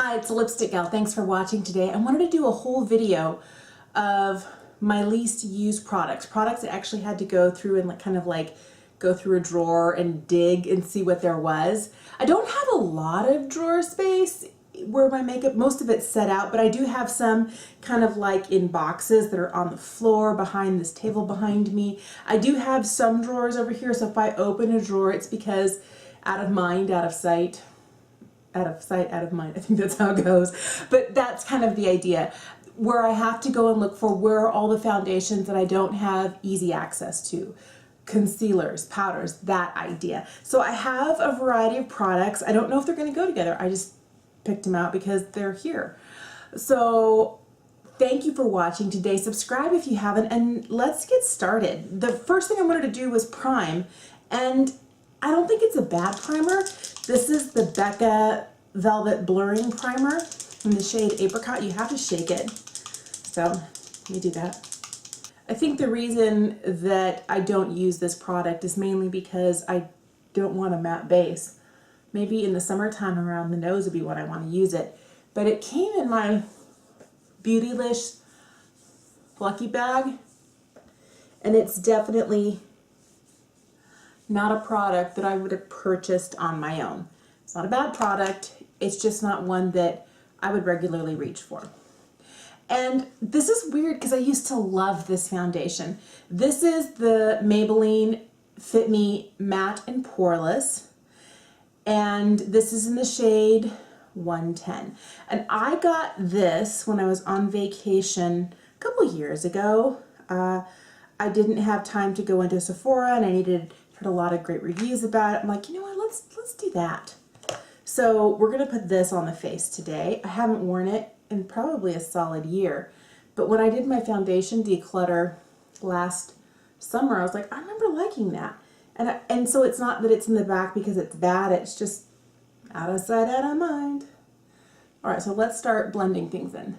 Hi, it's a Lipstick Gal. Thanks for watching today. I wanted to do a whole video of my least used products. Products I actually had to go through and kind of like go through a drawer and dig and see what there was. I don't have a lot of drawer space where my makeup, most of it's set out, but I do have some kind of like in boxes that are on the floor behind this table behind me. I do have some drawers over here, so if I open a drawer, it's because out of mind, out of sight. Out of sight, out of mind. I think that's how it goes. But that's kind of the idea, where I have to go and look for where are all the foundations that I don't have easy access to. Concealers, powders, that idea. So I have a variety of products. I don't know if they're going to go together. I just picked them out because they're here. So thank you for watching today. Subscribe if you haven't, and let's get started. The first thing I wanted to do was prime, and I don't think it's a bad primer. This is the Becca Velvet Blurring Primer in the shade Apricot. You have to shake it. So let me do that. I think the reason that I don't use this product is mainly because I don't want a matte base. Maybe in the summertime around the nose would be when I want to use it. But it came in my Beautylish Lucky Bag, and it's definitely not a product that I would have purchased on my own. It's not a bad product, it's just not one that I would regularly reach for. And this is weird because I used to love this foundation. This is the Maybelline Fit Me Matte and Poreless, and this is in the shade 110. And I got this when I was on vacation a couple years ago. I didn't have time to go into Sephora, and I heard a lot of great reviews about it. I'm like, you know what, let's do that. So we're gonna put this on the face today. I haven't worn it in probably a solid year, but when I did my foundation declutter last summer, I was like, I remember liking that. And so it's not that it's in the back because it's bad, it's just out of sight, out of mind. All right, so let's start blending things in.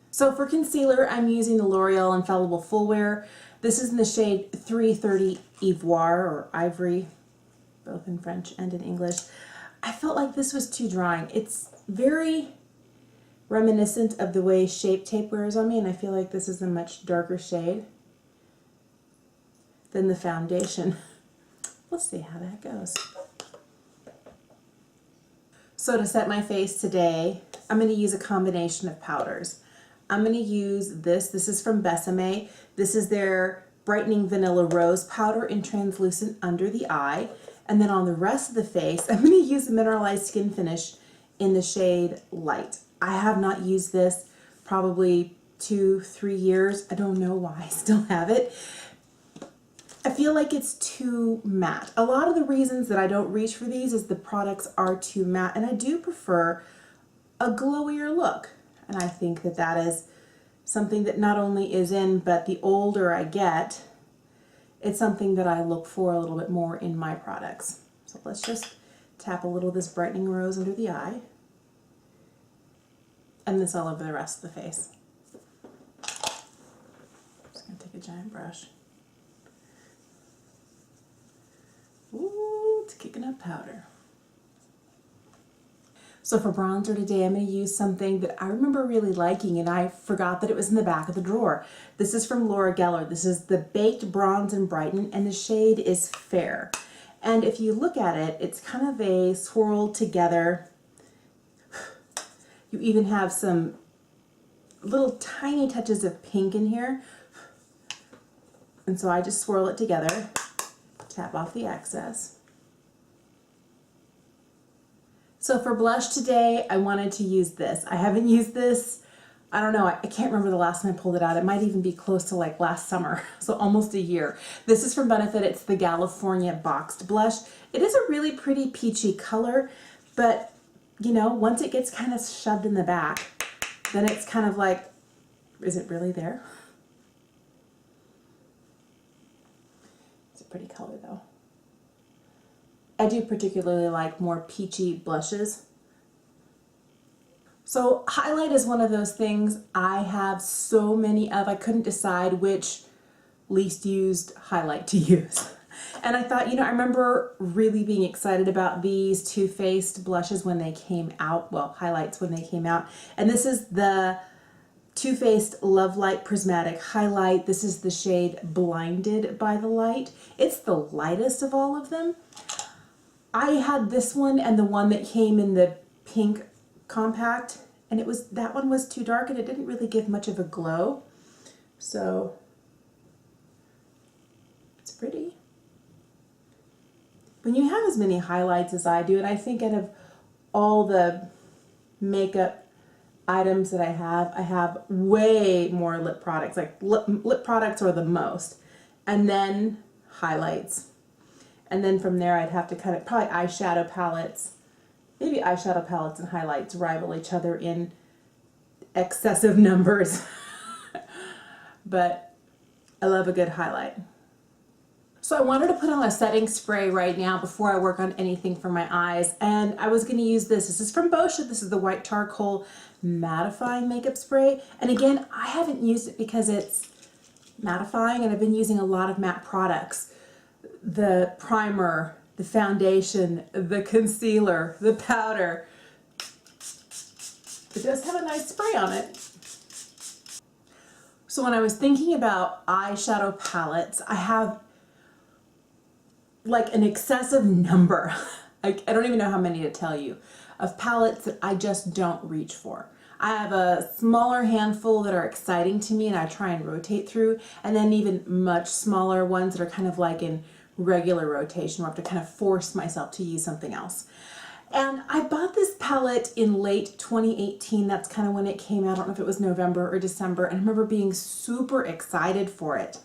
So for concealer, I'm using the L'Oreal Infallible Full Wear. This is in the shade 330 Ivoire or Ivory, both in French and in English. I felt like this was too drying. It's very reminiscent of the way Shape Tape wears on me, and I feel like this is a much darker shade than the foundation. We'll see how that goes. So to set my face today, I'm going to use a combination of powders. I'm going to use this. This is from Besame. This is their Brightening Vanilla Rose Powder in Translucent Under the Eye. And then on the rest of the face, I'm going to use the Mineralize Skinfinish in the shade Light. I have not used this probably 2-3 years. I don't know why I still have it. I feel like it's too matte. A lot of the reasons that I don't reach for these is the products are too matte, and I do prefer a glowier look. And I think that that is something that not only is in, but the older I get, it's something that I look for a little bit more in my products. So let's just tap a little of this Brightening Rose under the eye, and this all over the rest of the face. Just gonna take a giant brush. Ooh, it's kicking up powder. So for bronzer today, I'm going to use something that I remember really liking, and I forgot that it was in the back of the drawer. This is from Gellar. This is the Baked Bronze and Brighten, and the shade is Fair. And if you look at it, it's kind of a swirled together. You even have some little tiny touches of pink in here. And so I just swirl it together, tap off the excess. So for blush today, I wanted to use this. I haven't used this, I don't know, I can't remember the last time I pulled it out. It might even be close to like last summer, so almost a year. This is from Benefit. It's the Galifornia Boxed Blush. It is a really pretty peachy color, but you know, once it gets kind of shoved in the back, then it's kind of like, is it really there? It's a pretty color though. I do particularly like more peachy blushes. So highlight is one of those things I have so many of. I couldn't decide which least used highlight to use. And I thought, you know, I remember really being excited about these Too Faced blushes when they came out, well, highlights when they came out. And this is the Too Faced Love Light Prismatic Highlight. This is the shade Blinded by the Light. It's the lightest of all of them. I had this one and the one that came in the pink compact, and that one was too dark and it didn't really give much of a glow. So it's pretty. When you have as many highlights as I do, and I think out of all the makeup items that I have way more lip products. Like lip products are the most, and then highlights. And then from there I'd have to kind of probably eyeshadow palettes. Maybe eyeshadow palettes and highlights rival each other in excessive numbers. But I love a good highlight. So I wanted to put on a setting spray right now before I work on anything for my eyes, and I was going to use this. This is from Boscia. This is the White Charcoal Mattifying Makeup Spray. And again, I haven't used it because it's mattifying, and I've been using a lot of matte products. The primer, the foundation, the concealer, the powder. It does have a nice spray on it. So when I was thinking about eyeshadow palettes, I have like an excessive number, I don't even know how many to tell you, of palettes that I just don't reach for. I have a smaller handful that are exciting to me and I try and rotate through, and then even much smaller ones that are kind of like in regular rotation where I have to kind of force myself to use something else. And I bought this palette in late 2018. That's kind of when it came out. I don't know if it was November or December, and I remember being super excited for it.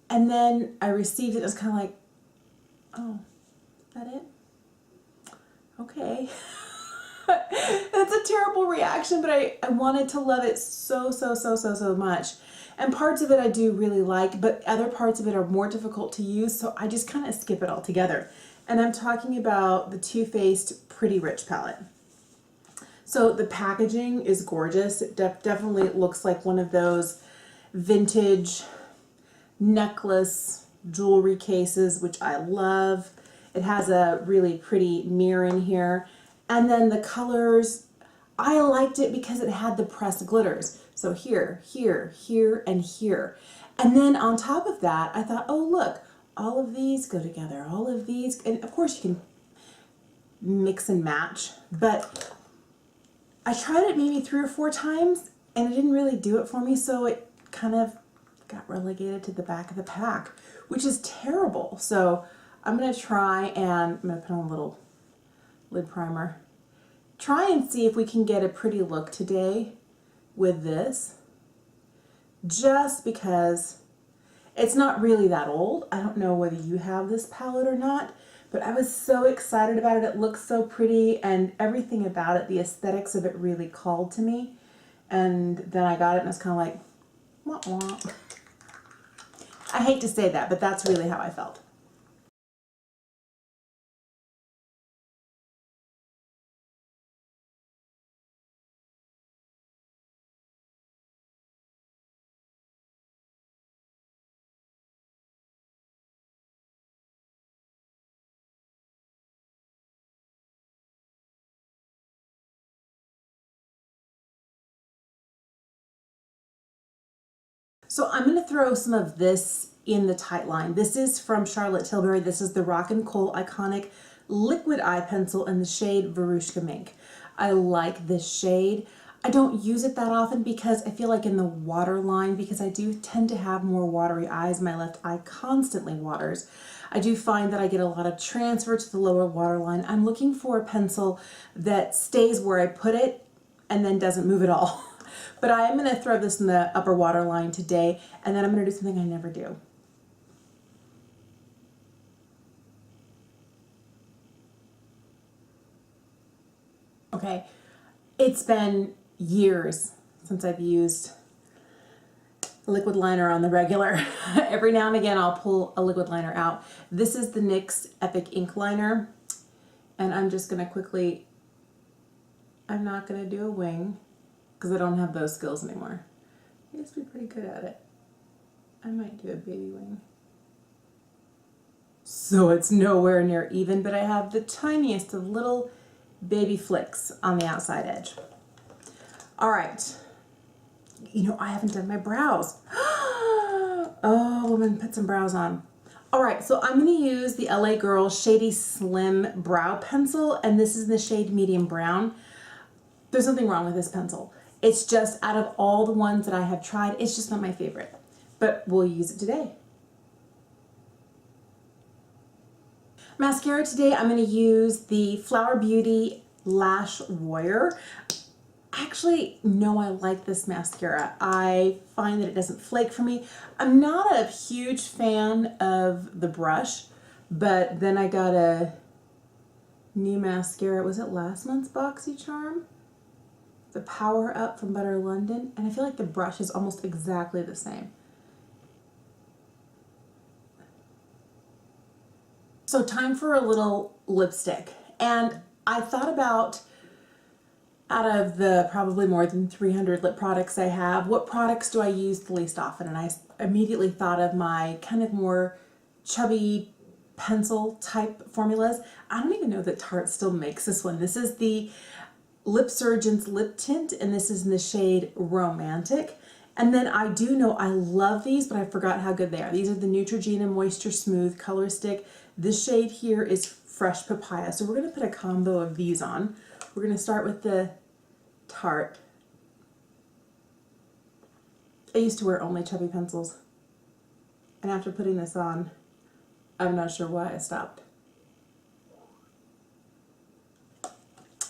And then I received it. It was kind of like, oh, is that it? Okay. That's a terrible reaction, but I wanted to love it so much. And parts of it I do really like, but other parts of it are more difficult to use, so I just kind of skip it altogether. And I'm talking about the Too Faced Pretty Rich palette. So the packaging is gorgeous. It definitely looks like one of those vintage necklace jewelry cases, which I love. It has a really pretty mirror in here. And then the colors, I liked it because it had the pressed glitters. So here, here, here, and here. And then on top of that, I thought, oh look, all of these go together, all of these, and of course you can mix and match, but I tried it maybe 3 or 4 times and it didn't really do it for me, so it kind of got relegated to the back of the pack, which is terrible. So I'm going to try and I'm going to put on a little lid primer. Try and see if we can get a pretty look today with this, just because it's not really that old. I don't know whether you have this palette or not, but I was so excited about it. It looks so pretty and everything about it, the aesthetics of it really called to me. And then I got it and I was kind of like, wah, wah. I hate to say that, but that's really how I felt. So I'm going to throw some of this in the tight line. This is from Charlotte Tilbury. This is the Rock and Kohl Iconic Liquid Eye Pencil in the shade Verushka Mink. I like this shade. I don't use it that often because I feel like in the waterline, because I do tend to have more watery eyes. My left eye constantly waters. I do find that I get a lot of transfer to the lower waterline. I'm looking for a pencil that stays where I put it and then doesn't move at all. But I am going to throw this in the upper waterline today, and then I'm going to do something I never do. Okay, it's been years since I've used a liquid liner on the regular. Every now and again I'll pull a liquid liner out. This is the NYX Epic Ink Liner, and I'm just going to quickly, I'm not going to do a wing, because I don't have those skills anymore. I used to be pretty good at it. I might do a baby wing. so it's nowhere near even, but I have the tiniest of little baby flicks on the outside edge. All right. You know, I haven't done my brows. Oh, I'm gonna put some brows on. All right, so I'm gonna use the LA Girl Shady Slim Brow Pencil, and this is in the shade Medium Brown. There's nothing wrong with this pencil. It's just, out of all the ones that I have tried, it's just not my favorite, but we'll use it today. Mascara today, I'm gonna use the Flower Beauty Lash Warrior. Actually, no, I like this mascara. I find that it doesn't flake for me. I'm not a huge fan of the brush, but then I got a new mascara. Was it last month's BoxyCharm? The Power Up from Butter London, and I feel like the brush is almost exactly the same. So time for a little lipstick, and I thought about, out of the probably more than 300 lip products I have, what products do I use the least often? And I immediately thought of my kind of more chubby pencil type formulas. I don't even know that Tarte still makes this one. This is the Lipsurgence Lip Tint, and this is in the shade Romantic. And then I do know I love these, but I forgot how good they are. These are the Neutrogena Moisture Smooth Color Stick. This shade here is Fresh Papaya. So we're gonna put a combo of these on. We're gonna start with the Tarte. I used to wear only chubby pencils, and after putting this on, I'm not sure why I stopped.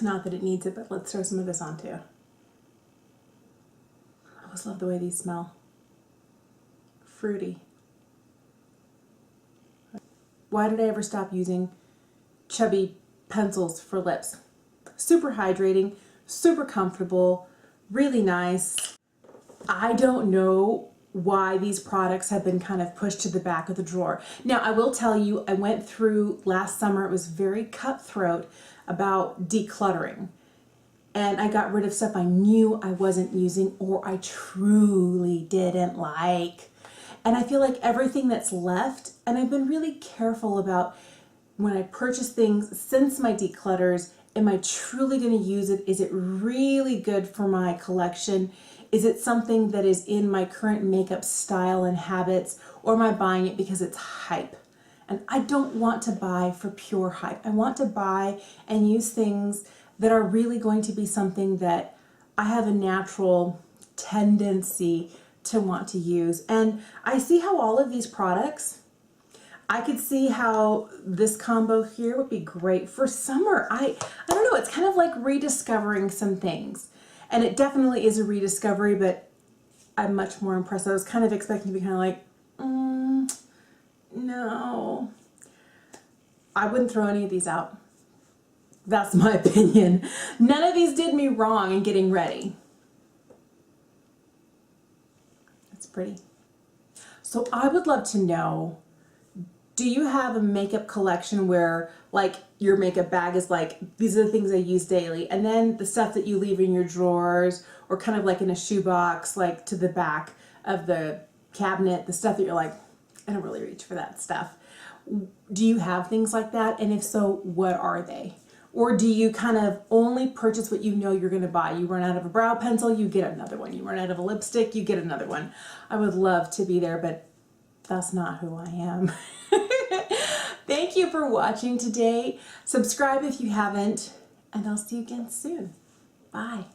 Not that it needs it, but let's throw some of this on too. I always love the way these smell. Fruity. Why did I ever stop using chubby pencils for lips? Super hydrating, super comfortable, really nice. I don't know why these products have been kind of pushed to the back of the drawer. Now, I will tell you, I went through last summer, it was very cutthroat about decluttering. And I got rid of stuff I knew I wasn't using or I truly didn't like. And I feel like everything that's left, and I've been really careful about when I purchase things since my declutters, am I truly going to use it? Is it really good for my collection? Is it something that is in my current makeup style and habits, or am I buying it because it's hype? And I don't want to buy for pure hype. I want to buy and use things that are really going to be something that I have a natural tendency to want to use. And I see how all of these products, I could see how this combo here would be great for summer. I don't know, it's kind of like rediscovering some things. And it definitely is a rediscovery, but I'm much more impressed. I was kind of expecting to be kind of like, no. I wouldn't throw any of these out. That's my opinion. None of these did me wrong in getting ready. That's pretty. So I would love to know, do you have a makeup collection where like your makeup bag is like, these are the things I use daily, and then the stuff that you leave in your drawers or kind of like in a shoebox, like to the back of the cabinet, the stuff that you're like, I don't really reach for that stuff. Do you have things like that? And if so, what are they? Or do you kind of only purchase what you know you're going to buy? You run out of a brow pencil, you get another one. You run out of a lipstick, you get another one. I would love to be there, but that's not who I am. Thank you for watching today. Subscribe if you haven't, and I'll see you again soon. Bye.